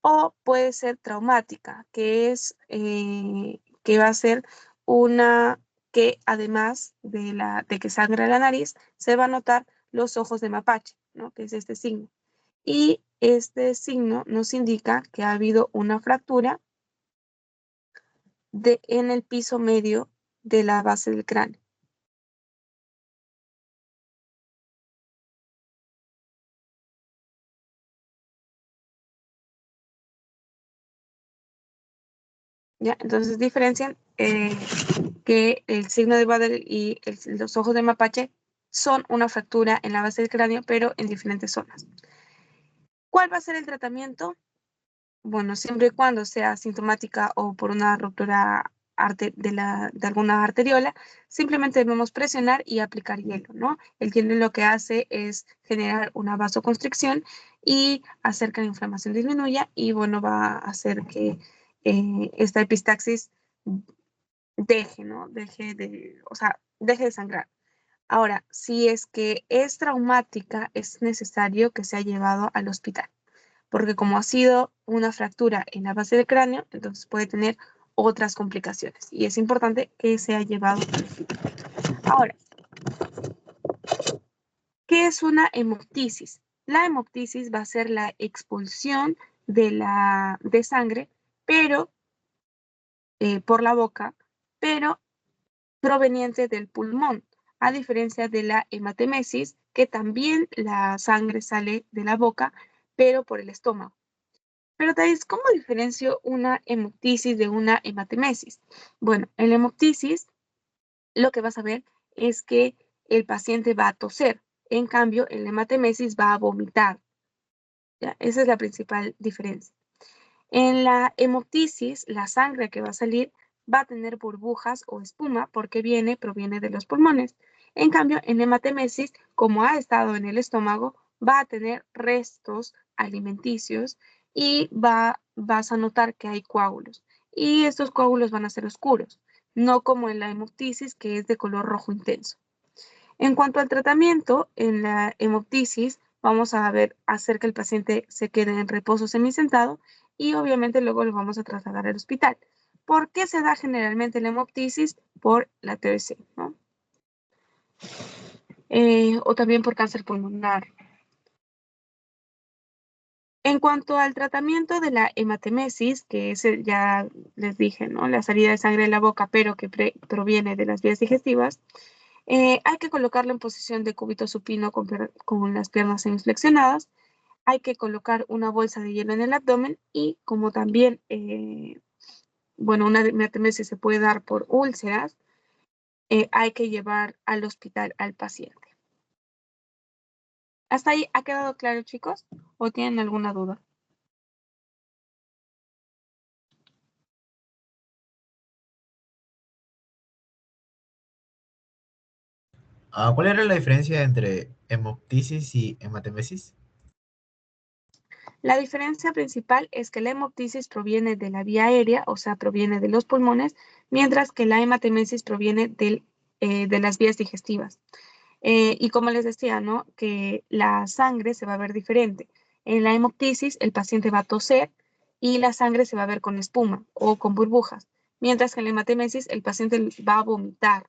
O puede ser traumática, que es que va a ser una que además de que sangra la nariz, se va a notar los ojos de mapache, ¿no? Que es este signo. Y este signo nos indica que ha habido una fractura en el piso medio de la base del cráneo. ¿Ya? Entonces diferencian que el signo de Badel y los ojos de mapache son una fractura en la base del cráneo, pero en diferentes zonas. ¿Cuál va a ser el tratamiento? Bueno, siempre y cuando sea sintomática o por una ruptura de alguna arteriola, simplemente debemos presionar y aplicar hielo, ¿no? El hielo lo que hace es generar una vasoconstricción y hacer que la inflamación disminuya y, bueno, va a hacer que esta epistaxis deje, ¿no? Deje de sangrar. Ahora, si es que es traumática, es necesario que sea llevado al hospital, porque como ha sido una fractura en la base del cráneo, entonces puede tener otras complicaciones y es importante que sea llevado al hospital. Ahora, ¿qué es una hemoptisis? La hemoptisis va a ser la expulsión de sangre, pero por la boca, pero proveniente del pulmón, a diferencia de la hematemesis, que también la sangre sale de la boca, pero por el estómago. Pero Thais, ¿cómo diferencio una hemoptisis de una hematemesis? Bueno, en la hemoptisis lo que vas a ver es que el paciente va a toser. En cambio, en la hematemesis va a vomitar. ¿Ya? Esa es la principal diferencia. En la hemoptisis, la sangre que va a salir va a tener burbujas o espuma porque proviene de los pulmones. En cambio, en hematemesis, como ha estado en el estómago, va a tener restos alimenticios y vas a notar que hay coágulos. Y estos coágulos van a ser oscuros, no como en la hemoptisis, que es de color rojo intenso. En cuanto al tratamiento, en la hemoptisis vamos a hacer que el paciente se quede en reposo semisentado y obviamente luego lo vamos a trasladar al hospital. ¿Por qué se da generalmente la hemoptisis? Por la TBC, ¿no? O también por cáncer pulmonar. En cuanto al tratamiento de la hematemesis, que es ya les dije, ¿no? La salida de sangre de la boca, pero que proviene de las vías digestivas, hay que colocarlo en posición de cúbito supino con las piernas semiflexionadas. Hay que colocar una bolsa de hielo en el abdomen y como también, bueno, una hematemesis se puede dar por úlceras, hay que llevar al hospital al paciente. ¿Hasta ahí ha quedado claro, chicos? ¿O tienen alguna duda?
¿Cuál era la diferencia entre hemoptisis y hematemesis?
La diferencia principal es que la hemoptisis proviene de la vía aérea, o sea, proviene de los pulmones, mientras que la hematemesis proviene de las vías digestivas. Y como les decía, ¿no? Que la sangre se va a ver diferente. En la hemoptisis, el paciente va a toser y la sangre se va a ver con espuma o con burbujas, mientras que en la hematemesis el paciente va a vomitar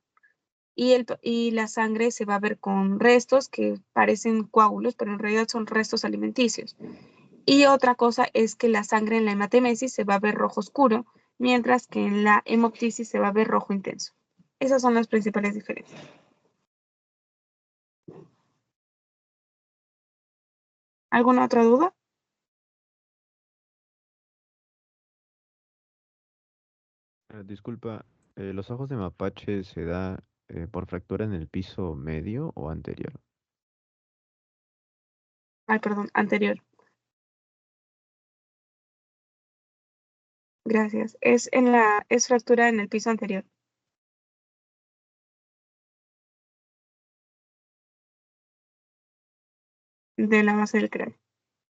y la sangre se va a ver con restos que parecen coágulos, pero en realidad son restos alimenticios. Y otra cosa es que la sangre en la hematemesis se va a ver rojo oscuro, mientras que en la hemoptisis se va a ver rojo intenso. Esas son las principales diferencias. ¿Alguna otra duda?
Disculpa, ¿los ojos de mapache se da por fractura en el piso medio o anterior?
Ay, perdón, anterior. Gracias. Es fractura en el piso anterior de la base del cráneo.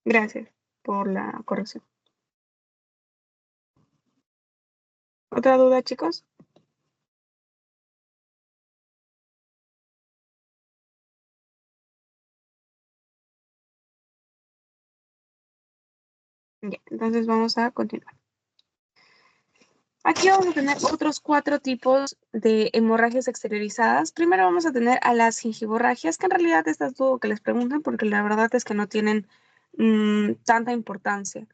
Gracias por la corrección. ¿Otra duda, chicos? Ya, entonces vamos a continuar. Aquí vamos a tener otros 4 tipos de hemorragias exteriorizadas. Primero vamos a tener a las gingivorragias, que en realidad estas dudo que les pregunten porque la verdad es que no tienen tanta importancia,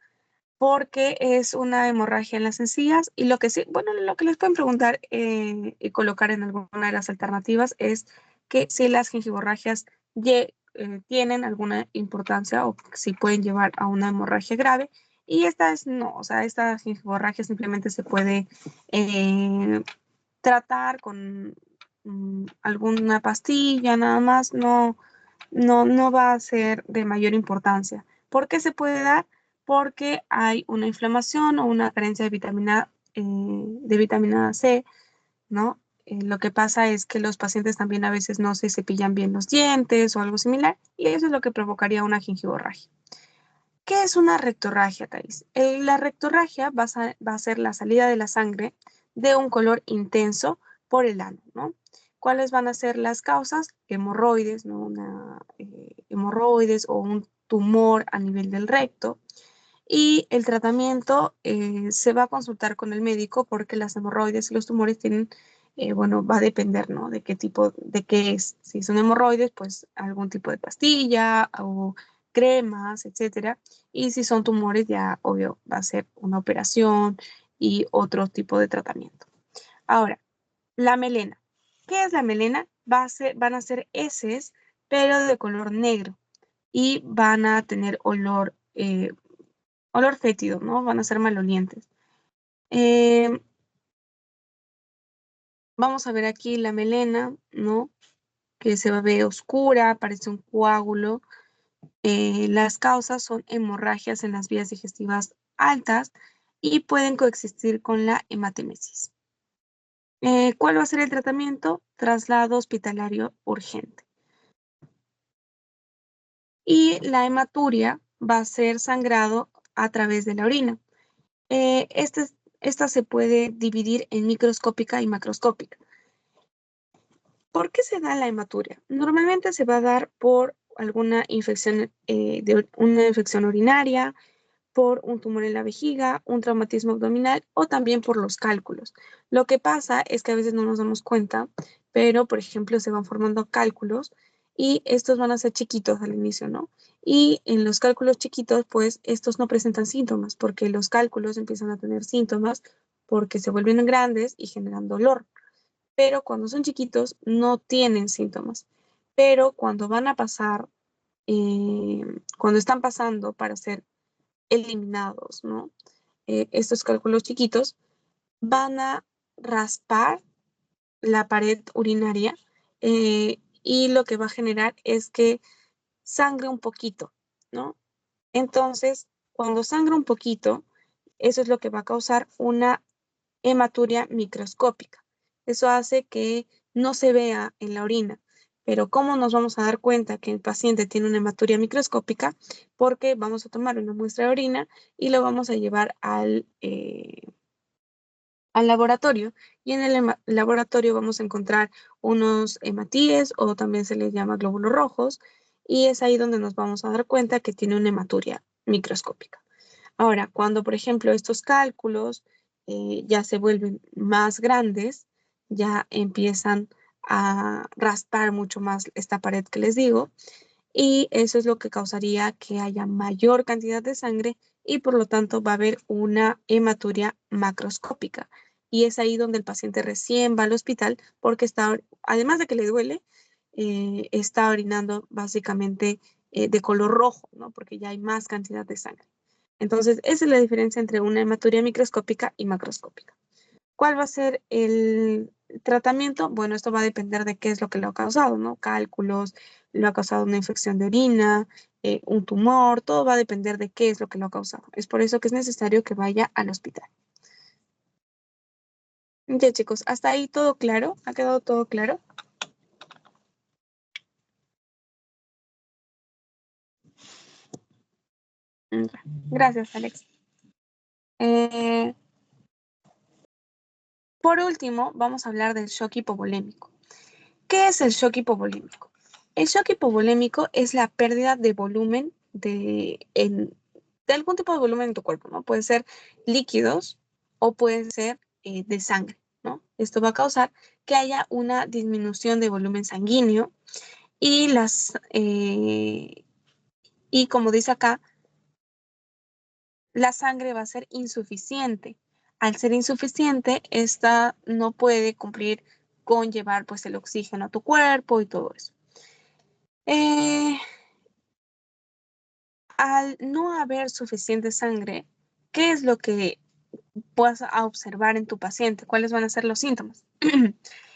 porque es una hemorragia en las encías y lo que sí, bueno, lo que les pueden preguntar y colocar en alguna de las alternativas es que si las gingivorragias tienen alguna importancia o si pueden llevar a una hemorragia grave. Y esta es no, o sea, esta hemorragia simplemente se puede tratar con alguna pastilla, nada más, no va a ser de mayor importancia. ¿Por qué se puede dar? Porque hay una inflamación o una carencia de vitamina de vitamina C, ¿no? Lo que pasa es que los pacientes también a veces no se cepillan bien los dientes o algo similar, y eso es lo que provocaría una gingivorragia. ¿Qué es una rectorragia, Thais? La rectorragia va a ser la salida de la sangre de un color intenso por el ano, ¿no? ¿Cuáles van a ser las causas? Hemorroides, ¿no? Hemorroides o un tumor a nivel del recto. Y el tratamiento se va a consultar con el médico porque las hemorroides y los tumores tienen, bueno, va a depender, ¿no? De qué tipo, de qué es. Si son hemorroides, pues algún tipo de pastilla o cremas, etcétera. Y si son tumores, ya obvio, va a ser una operación y otro tipo de tratamiento. Ahora, la melena. ¿Qué es la melena? Van a ser heces, pero de color negro y van a tener olor fétido, ¿no? Van a ser malolientes. Vamos a ver aquí la melena, ¿no? Que se ve oscura, parece un coágulo. Las causas son hemorragias en las vías digestivas altas y pueden coexistir con la hematemesis. ¿Cuál va a ser el tratamiento? Traslado hospitalario urgente. Y la hematuria va a ser sangrado a través de la orina. Esta se puede dividir en microscópica y macroscópica. ¿Por qué se da la hematuria? Normalmente se va a dar por alguna infección, una infección urinaria, por un tumor en la vejiga, un traumatismo abdominal o también por los cálculos. Lo que pasa es que a veces no nos damos cuenta, pero por ejemplo se van formando cálculos y estos van a ser chiquitos al inicio, ¿no? Y en los cálculos chiquitos, pues estos no presentan síntomas porque los cálculos empiezan a tener síntomas porque se vuelven grandes y generan dolor. Pero cuando son chiquitos no tienen síntomas. Pero cuando van a pasar, cuando están pasando para ser eliminados, ¿no? Estos cálculos chiquitos van a raspar la pared urinaria y lo que va a generar es que sangre un poquito, ¿no? Entonces, cuando sangra un poquito, eso es lo que va a causar una hematuria microscópica. Eso hace que no se vea en la orina. Pero ¿cómo nos vamos a dar cuenta que el paciente tiene una hematuria microscópica? Porque vamos a tomar una muestra de orina y lo vamos a llevar al laboratorio. Y en el laboratorio vamos a encontrar unos hematíes o también se les llama glóbulos rojos. Y es ahí donde nos vamos a dar cuenta que tiene una hematuria microscópica. Ahora, cuando, por ejemplo, estos cálculos ya se vuelven más grandes, ya empiezan a raspar mucho más esta pared que les digo, y eso es lo que causaría que haya mayor cantidad de sangre y por lo tanto va a haber una hematuria macroscópica. Y es ahí donde el paciente recién va al hospital porque está, además de que le duele, está orinando básicamente de color rojo, ¿no? Porque ya hay más cantidad de sangre. Entonces, esa es la diferencia entre una hematuria microscópica y macroscópica. ¿Cuál va a ser el tratamiento? Bueno, esto va a depender de qué es lo que lo ha causado, ¿no? Cálculos, lo ha causado una infección de orina, un tumor, todo va a depender de qué es lo que lo ha causado. Es por eso que es necesario que vaya al hospital. Ya, chicos, hasta ahí todo claro. ¿Ha quedado todo claro? Gracias, Alex. Por último, vamos a hablar del shock hipovolémico. ¿Qué es el shock hipovolémico? El shock hipovolémico es la pérdida de volumen de algún tipo de volumen en tu cuerpo, ¿no? Puede ser líquidos o puede ser de sangre, ¿no? Esto va a causar que haya una disminución de volumen sanguíneo y y como dice acá, la sangre va a ser insuficiente. Al ser insuficiente, esta no puede cumplir con llevar pues el oxígeno a tu cuerpo y todo eso. Al no haber suficiente sangre, ¿qué es lo que vas a observar en tu paciente? ¿Cuáles van a ser los síntomas?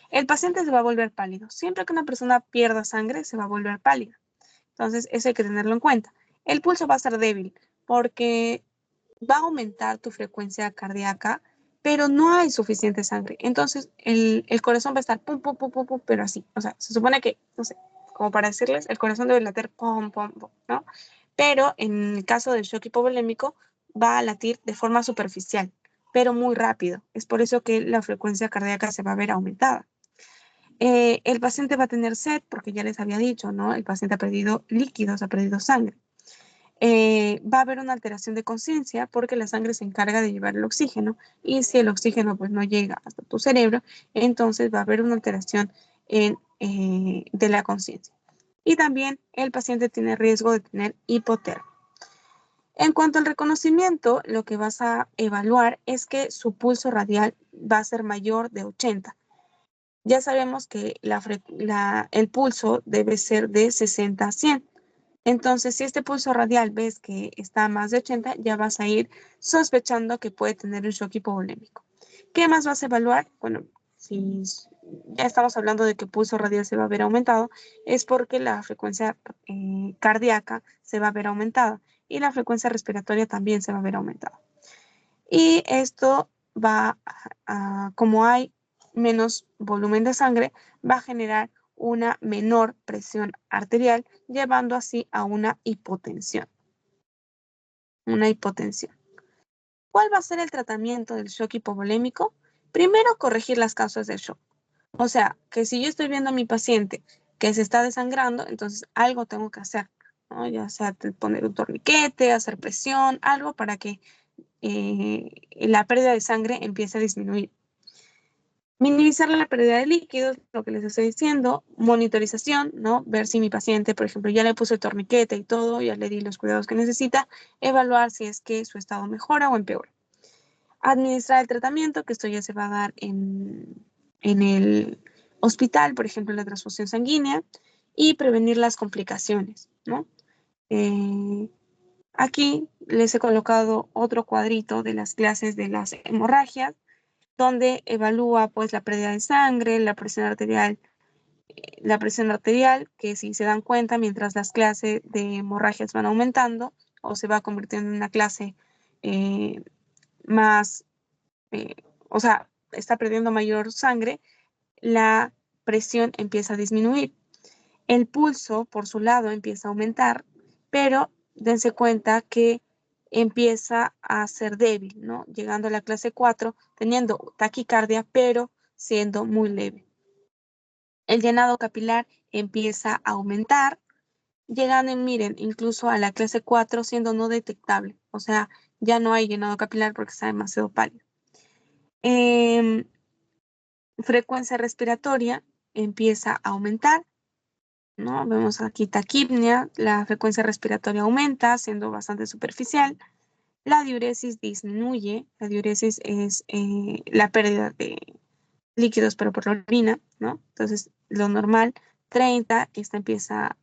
El paciente se va a volver pálido. Siempre que una persona pierda sangre, se va a volver pálida. Entonces, eso hay que tenerlo en cuenta. El pulso va a ser débil porque va a aumentar tu frecuencia cardíaca, pero no hay suficiente sangre. Entonces, el corazón va a estar pum, pum, pum, pum, pum, pero así. O sea, se supone que, no sé, como para decirles, el corazón debe latir pum, pum, pum, ¿no? Pero en el caso del shock hipovolémico, va a latir de forma superficial, pero muy rápido. Es por eso que la frecuencia cardíaca se va a ver aumentada. El paciente va a tener sed, porque ya les había dicho, ¿no? El paciente ha perdido líquidos, ha perdido sangre. Va a haber una alteración de conciencia porque la sangre se encarga de llevar el oxígeno y si el oxígeno pues no llega hasta tu cerebro, entonces va a haber una alteración de la conciencia. Y también el paciente tiene riesgo de tener hipotermia. En cuanto al reconocimiento, lo que vas a evaluar es que su pulso radial va a ser mayor de 80. Ya sabemos que el pulso debe ser de 60 a 100. Entonces, si este pulso radial ves que está a más de 80, ya vas a ir sospechando que puede tener un shock hipovolémico. ¿Qué más vas a evaluar? Bueno, si ya estamos hablando de que el pulso radial se va a ver aumentado, es porque la frecuencia cardíaca se va a ver aumentada y la frecuencia respiratoria también se va a ver aumentada. Y esto va como hay menos volumen de sangre, va a generar una menor presión arterial, llevando así a una hipotensión. Una hipotensión. ¿Cuál va a ser el tratamiento del shock hipovolémico? Primero, corregir las causas del shock. O sea, que si yo estoy viendo a mi paciente que se está desangrando, entonces algo tengo que hacer, ¿no? Ya sea poner un torniquete, hacer presión, algo para que la pérdida de sangre empiece a disminuir. Minimizar la pérdida de líquidos, lo que les estoy diciendo, monitorización, ¿no? Ver si mi paciente, por ejemplo, ya le puse el torniquete y todo, ya le di los cuidados que necesita, evaluar si es que su estado mejora o empeora. Administrar el tratamiento, que esto ya se va a dar en el hospital, por ejemplo, la transfusión sanguínea, y prevenir las complicaciones, ¿no? Aquí les he colocado otro cuadrito de las clases de las hemorragias, donde evalúa pues la pérdida de sangre, la presión arterial, que si se dan cuenta, mientras las clases de hemorragias van aumentando o se va convirtiendo en una clase más, o sea, está perdiendo mayor sangre, la presión empieza a disminuir. El pulso, por su lado, empieza a aumentar, pero dense cuenta que empieza a ser débil, ¿no? Llegando a la clase 4, teniendo taquicardia, pero siendo muy leve. El llenado capilar empieza a aumentar, llegando, miren, incluso a la clase 4 siendo no detectable. O sea, ya no hay llenado capilar porque está demasiado pálido. Frecuencia respiratoria empieza a aumentar, ¿no? Vemos aquí taquipnia, la frecuencia respiratoria aumenta, siendo bastante superficial. La diuresis disminuye. La diuresis es la pérdida de líquidos, pero por la orina, ¿no? Entonces, lo normal, 30, esta empieza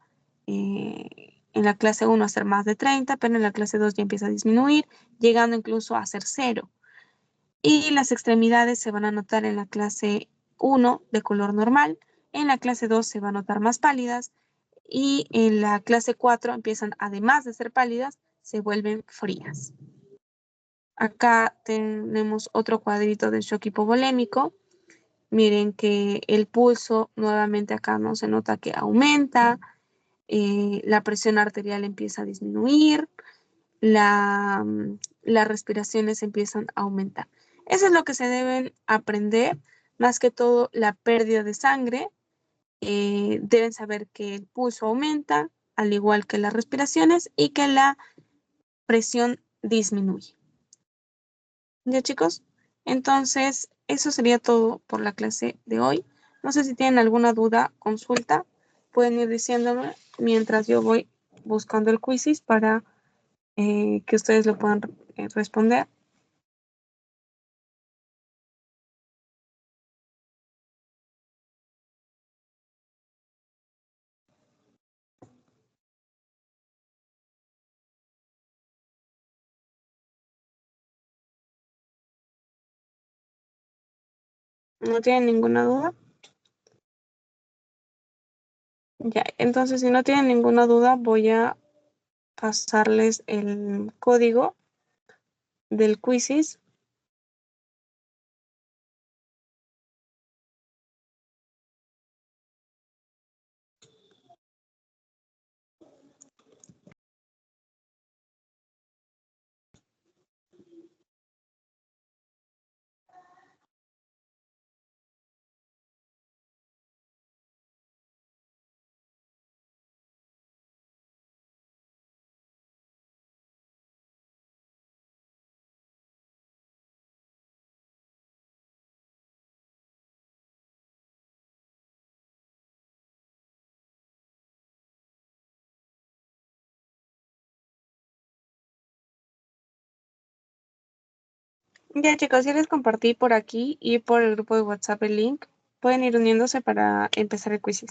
en la clase 1 a ser más de 30, pero en la clase 2 ya empieza a disminuir, llegando incluso a ser 0. Y las extremidades se van a notar en la clase 1 de color normal, en la clase 2 se van a notar más pálidas y en la clase 4 empiezan, además de ser pálidas, se vuelven frías. Acá tenemos otro cuadrito del shock hipovolémico. Miren que el pulso nuevamente acá no se nota que aumenta, la presión arterial empieza a disminuir, las respiraciones empiezan a aumentar. Eso es lo que se deben aprender, más que todo la pérdida de sangre. Deben saber que el pulso aumenta, al igual que las respiraciones, y que la presión disminuye. ¿Ya, chicos? Entonces, eso sería todo por la clase de hoy. No sé si tienen alguna duda, consulta, pueden ir diciéndome mientras yo voy buscando el quizzes para que ustedes lo puedan responder. ¿No tienen ninguna duda? Ya, entonces si no tienen ninguna duda, voy a pasarles el código del quizzes Ya chicos, ya les compartí por aquí y por el grupo de WhatsApp el link. Pueden ir uniéndose para empezar el quiz.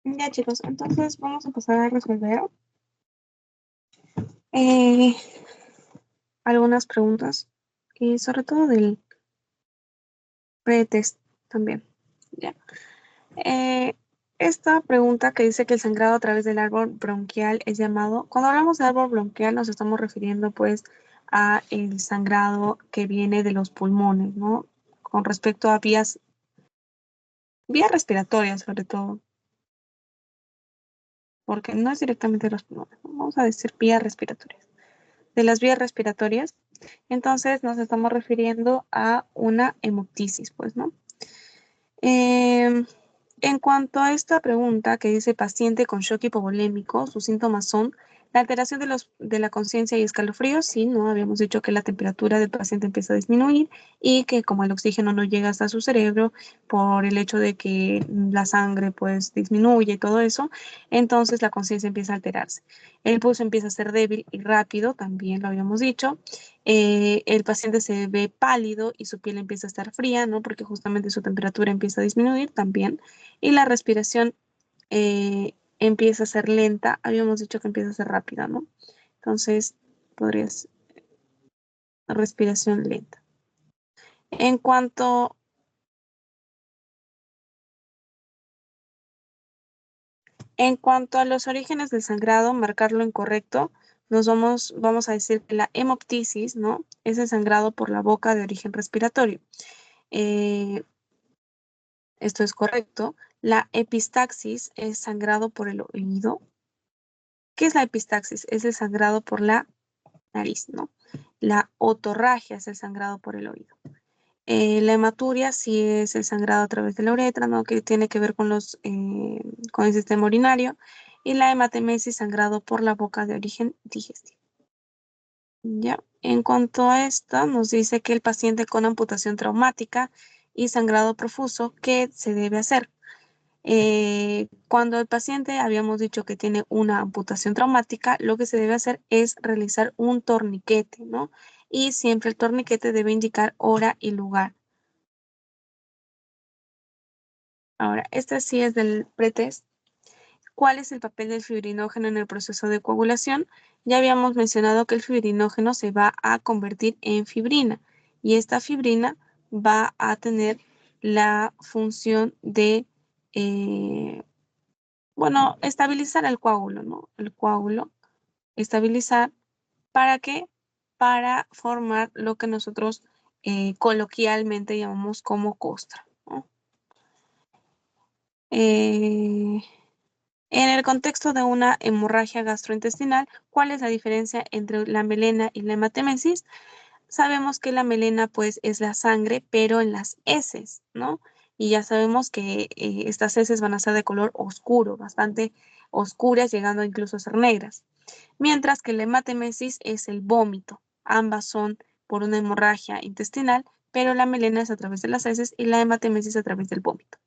Ya, chicos, entonces vamos a pasar a resolver eh, algunas preguntas y sobre todo del pretest también. Ya. Eh, Esta pregunta que dice que el sangrado a través del árbol bronquial es llamado, cuando hablamos de árbol bronquial nos estamos refiriendo pues a el sangrado que viene de los pulmones, ¿no? Con respecto a vías respiratorias sobre todo, porque no es directamente de los pulmones, ¿no? Vamos a decir vías respiratorias. De las vías respiratorias, entonces nos estamos refiriendo a una hemoptisis, pues, ¿no? En cuanto a esta pregunta que dice paciente con shock hipovolémico, sus síntomas son la alteración de la conciencia y escalofríos. Sí, ¿no? Habíamos dicho que la temperatura del paciente empieza a disminuir y que como el oxígeno no llega hasta su cerebro por el hecho de que la sangre pues disminuye y todo eso, entonces la conciencia empieza a alterarse. El pulso empieza a ser débil y rápido, también lo habíamos dicho. El paciente se ve pálido y su piel empieza a estar fría, ¿no? Porque justamente su temperatura empieza a disminuir también. Y la respiración empieza a ser lenta. Habíamos dicho que empieza a ser rápida, ¿no? Entonces, podrías respiración lenta. En cuanto a los orígenes del sangrado, marcar lo incorrecto, vamos a decir que la hemoptisis, ¿no? Es el sangrado por la boca de origen respiratorio. Esto es correcto. La epistaxis es sangrado por el oído. ¿Qué es la epistaxis? Es el sangrado por la nariz, ¿no? La otorragia es el sangrado por el oído. La hematuria sí es el sangrado a través de la uretra, ¿no? Que tiene que ver con con el sistema urinario. Y la hematemesis, sangrado por la boca de origen digestivo. Ya. En cuanto a esto, nos dice que el paciente con amputación traumática y sangrado profuso, ¿qué se debe hacer? Cuando el paciente habíamos dicho que tiene una amputación traumática, lo que se debe hacer es realizar un torniquete, ¿no? Y siempre el torniquete debe indicar hora y lugar. Ahora, este sí es del pretest. ¿Cuál es el papel del fibrinógeno en el proceso de coagulación? Ya habíamos mencionado que el fibrinógeno se va a convertir en fibrina y esta fibrina va a tener la función de, estabilizar el coágulo, ¿no? El coágulo, estabilizar, ¿para qué? Para formar lo que nosotros coloquialmente llamamos como costra, ¿no? En el contexto de una hemorragia gastrointestinal, ¿cuál es la diferencia entre la melena y la hematemesis? Sabemos que la melena pues es la sangre, pero en las heces, ¿no? Y ya sabemos que estas heces van a ser de color oscuro, bastante oscuras, llegando incluso a ser negras. Mientras que la hematemesis es el vómito. Ambas son por una hemorragia intestinal, pero la melena es a través de las heces y la hematemesis a través del vómito.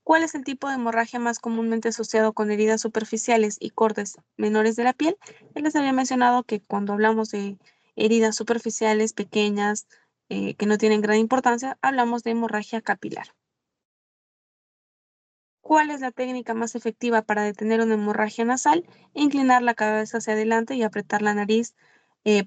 ¿Cuál es el tipo de hemorragia más comúnmente asociado con heridas superficiales y cortes menores de la piel? Ya les había mencionado que cuando hablamos de heridas superficiales pequeñas que no tienen gran importancia, hablamos de hemorragia capilar. ¿Cuál es la técnica más efectiva para detener una hemorragia nasal? Inclinar la cabeza hacia adelante y apretar la nariz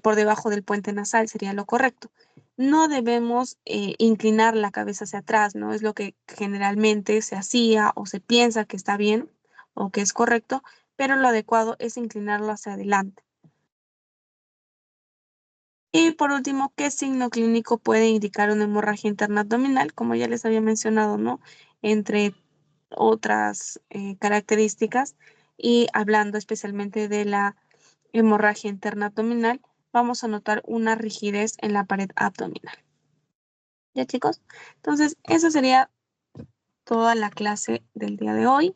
por debajo del puente nasal sería lo correcto. No debemos inclinar la cabeza hacia atrás, ¿no? Es lo que generalmente se hacía o se piensa que está bien o que es correcto, pero lo adecuado es inclinarlo hacia adelante. Y por último, ¿qué signo clínico puede indicar una hemorragia interna abdominal? Como ya les había mencionado, ¿no? Entre otras características, y hablando especialmente de la hemorragia interna abdominal, vamos a notar una rigidez en la pared abdominal. ¿Ya, chicos? Entonces, eso sería toda la clase del día de hoy.